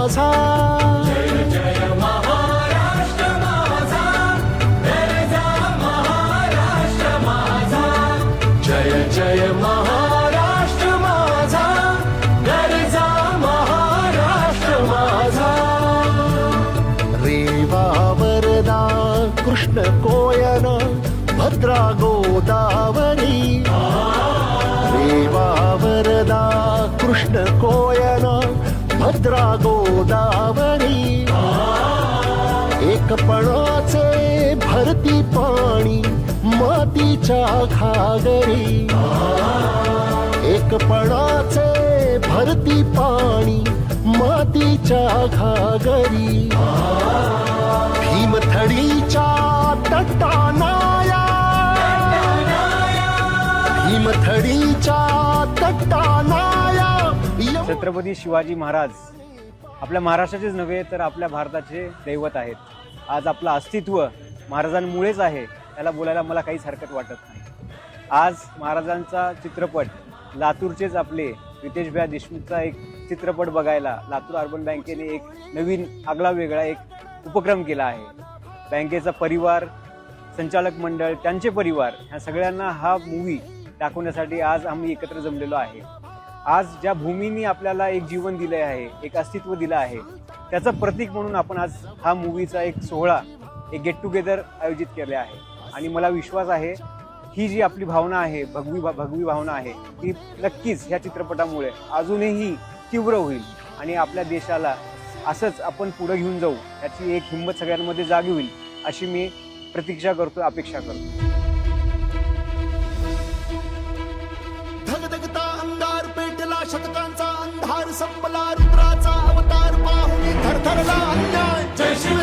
माझा, जय जय महाराष्ट्र माझा, गरजा महाराष्ट्र माझा. रेवा वरदा कृष्ण कोयना भद्रा गोदावरी, रेवा वरदा कृष्ण कोयना भद्रा गोदावरी. एकपणाचे भरती पाणी मातीच्या घागरी, एकपणाचे भरती पाणी मातीच्या घागरी. भीमथडीच्या तटानाया, भीमथडीच्या तटानाया. छत्रपती शिवाजी महाराज आपल्या महाराष्ट्राचेच नव्हे तर आपल्या भारताचे दैवत आहेत. आज आपलं अस्तित्व महाराजांमुळेच आहे, त्याला बोलायला मला काहीच हरकत वाटत नाही. आज महाराजांचा चित्रपट लातूरचेच आपले रितेश भैया देशमुखचा एक चित्रपट बघायला लातूर अर्बन बँकेने एक नवीन आगळा वेगळा एक उपक्रम केला आहे. बँकेचा परिवार, संचालक मंडळ, त्यांचे परिवार ह्या सगळ्यांना हा मूवी दाखवण्यासाठी आज आम्ही एकत्र जमलेलो आहे. आज ज्या भूमीने आपल्याला एक जीवन दिले आहे, एक अस्तित्व दिलं आहे, त्याचं प्रतीक म्हणून आपण आज हा मूवीचा एक सोहळा, एक गेट टुगेदर आयोजित केले आहे. आणि मला विश्वास आहे ही जी आपली भावना आहे, भगवी भावना आहे, ती नक्कीच ह्या चित्रपटामुळे अजूनही तीव्र होईल आणि आपल्या देशाला असंच आपण पुढे घेऊन जाऊ याची एक हिंमत सगळ्यांमध्ये जागी होईल अशी मी प्रतीक्षा करतो, अपेक्षा करतो. धगधगता अंगार पेटला, शतकांचा अंधार संपला, रुद्राचा अवतार पाहुनी थरथरला अन्याय. जय श्री